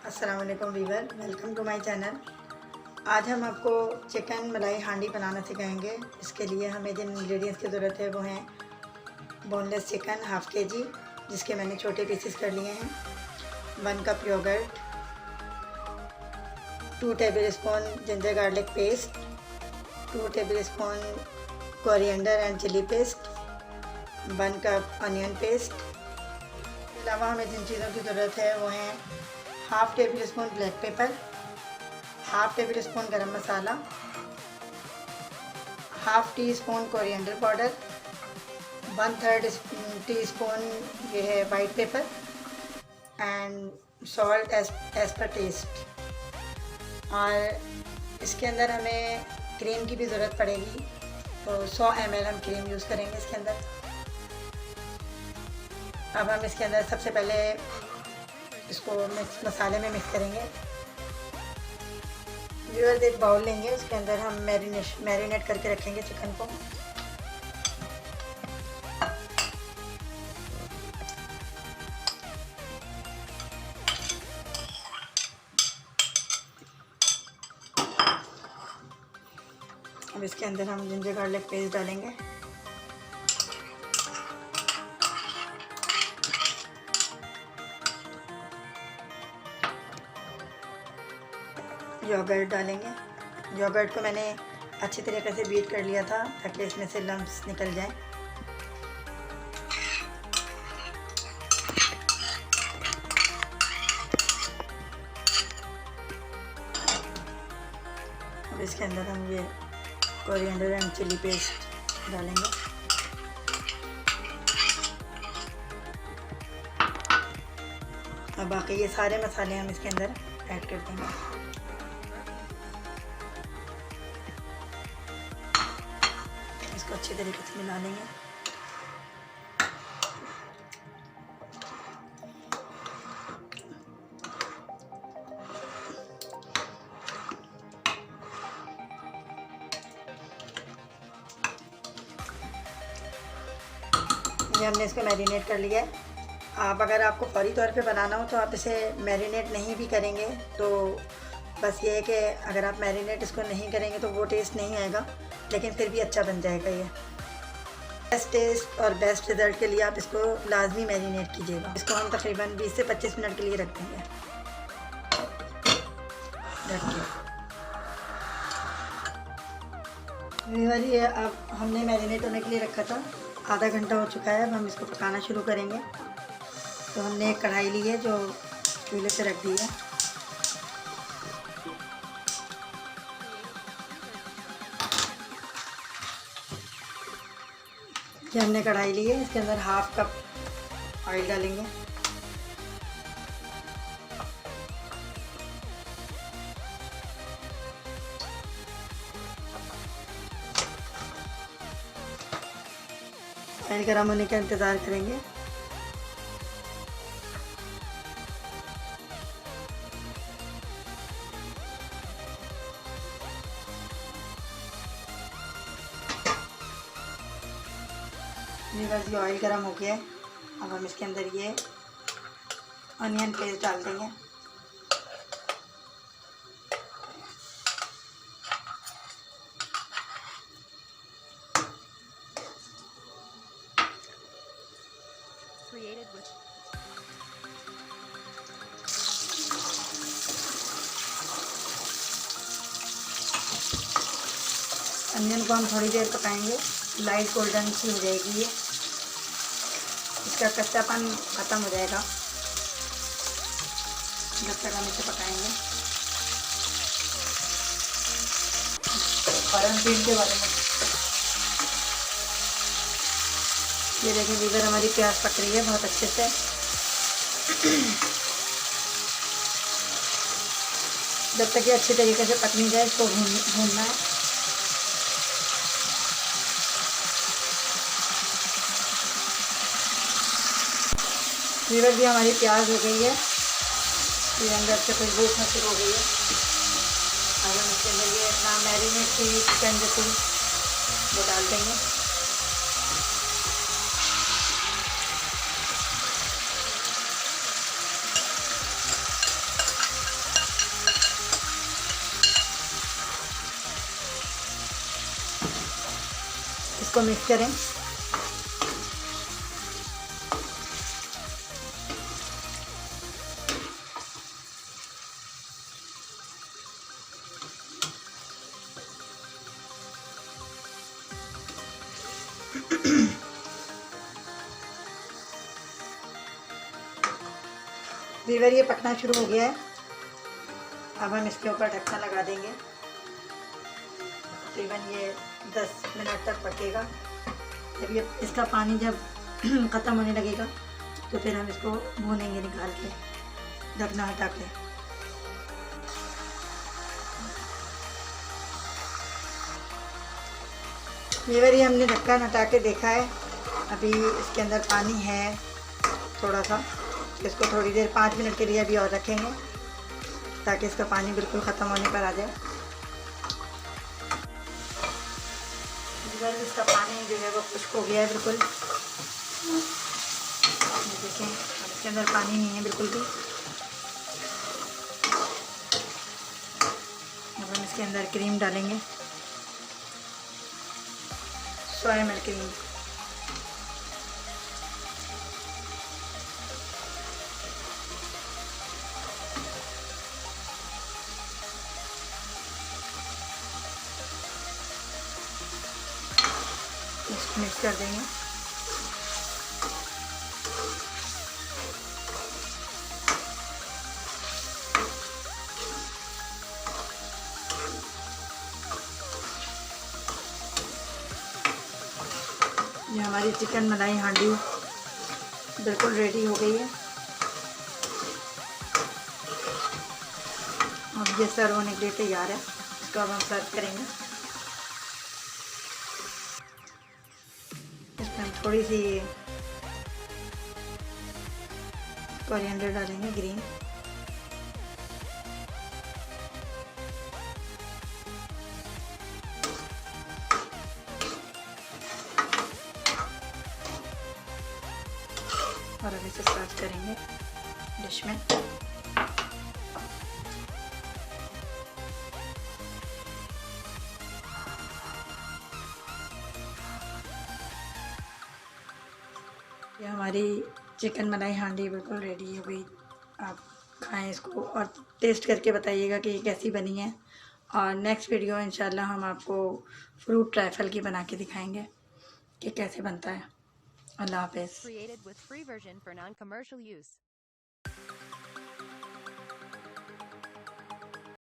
अस्सलाम वालेकुम viewer, welcome to my channel. आज हम आपको चिकन मलाई हांडी बनाना सिखाएंगे। इसके लिए हमें जिन इंग्रेडिएंट्स की ज़रूरत है वो हैं बोनलेस चिकन हाफ़ केजी, जिसके मैंने छोटे पीसेस कर लिए हैं, 1 cup yoghurt, 2 tablespoon ginger garlic paste, 2 tablespoon coriander and chilli paste, 1 cup onion paste. इसके अलावा हमें जिन चीज़ों की ज़रूरत है वो हैं half tablespoon black pepper, half tablespoon garam masala, half teaspoon coriander powder, 1/3 teaspoon ये है white pepper and salt as per taste. और इसके अंदर हमें क्रीम की भी ज़रूरत पड़ेगी, तो 100 ml हम क्रीम यूज़ करेंगे इसके अंदर। अब हम इसके अंदर सबसे पहले इसको मसाले में मिक्स करेंगे। व्यूअर्स, एक बाउल लेंगे, उसके अंदर हम मैरिनेट करके रखेंगे चिकन को। अब इसके अंदर हम जिंजर गार्लिक पेस्ट डालेंगे, योगर्ट डालेंगे। योगर्ट को मैंने अच्छी तरीके से बीट कर लिया था ताकि इसमें से लम्प्स निकल जाएं। अब इसके अंदर हम ये कोरिएंडर एंड चिली पेस्ट डालेंगे। अब बाकी ये सारे मसाले हम इसके अंदर ऐड कर देंगे। इसको अच्छी तरीके से मिला लेंगे। ये हमने इसको मैरिनेट कर लिया है। आप अगर आपको फौरी तौर पे बनाना हो तो आप इसे मैरिनेट नहीं भी करेंगे, तो बस ये है कि अगर आप मैरिनेट इसको नहीं करेंगे तो वो टेस्ट नहीं आएगा, लेकिन फिर भी अच्छा बन जाएगा। ये बेस्ट टेस्ट और बेस्ट रिज़ल्ट के लिए आप इसको लाजमी मैरिनेट कीजिएगा। इसको हम तकरीबन 20 से 25 मिनट के लिए रख देंगे ढक के। ये अब हमने मैरिनेट होने के लिए रखा था, आधा घंटा हो चुका है। अब हम इसको पकाना शुरू करेंगे। तो हमने एक कढ़ाई ली है जो चूल्हे पे रख दी है। ये हमने कढ़ाई ली है, इसके अंदर हाफ़ कप ऑयल डालेंगे। ऑयल गर्म होने का इंतज़ार करेंगे। ये बस ये ऑयल गर्म हो गया है। अब हम इसके अंदर ये अनियन पेस्ट डाल देंगे। अनियन को हम थोड़ी देर पकाएंगे, लाइट गोल्डन सी हो जाएगी। ये इसका कच्चापन ख़त्म हो जाएगा जब तक हम इसे पकाएंगे। फौरन पील के बारे में ये देखिए वीवर, हमारी प्याज पक रही है बहुत अच्छे से। जब तक ये अच्छे तरीके से पक नहीं जाए इसको भूनना है। वीवर भी हमारी प्याज हो गई है, ये अंदर से खुशबू उठना शुरू हो गई है। अब हम इसके अंदर ये अपना मैरिनेट की चिकन जो थी वो डाल देंगे। इसको मिक्स करें। वीवर ये पकना शुरू हो गया है। अब हम इसके ऊपर ढक्कन लगा देंगे। तकरीबन ये 10 मिनट तक पकेगा। जब ये इसका पानी जब ख़त्म होने लगेगा तो फिर हम इसको भूनेंगे निकाल के, ढकना हटा के। वीवर ये हमने ढक्कन हटा के देखा है, अभी इसके अंदर पानी है थोड़ा सा। इसको थोड़ी देर 5 मिनट के लिए अभी और रखेंगे ताकि इसका पानी बिल्कुल ख़त्म होने पर आ जाए। इसका पानी जो है वो खुश्क हो गया है बिल्कुल। देखें इसके अंदर पानी नहीं है बिल्कुल भी। अब हम इसके अंदर क्रीम डालेंगे, सोया मिल्क क्रीम। इसको मिक्स कर देंगे। ये हमारी चिकन मलाई हांडी बिल्कुल रेडी हो गई है। अब ये सर्व होने के लिए तैयार है। इसको अब हम सर्व करेंगे। इसमें हम थोड़ी सी कोरिएंडर डालेंगे ग्रीन। और अब इसे सर्व करेंगे डिश में। ये हमारी चिकन मलाई हांडी बिल्कुल रेडी हो गई। आप खाएं इसको और टेस्ट करके बताइएगा कि ये कैसी बनी है। और नेक्स्ट वीडियो इंशाल्लाह हम आपको फ्रूट ट्राइफल की बना के दिखाएंगे कि कैसे बनता है। अल्लाह हाफ़िज़।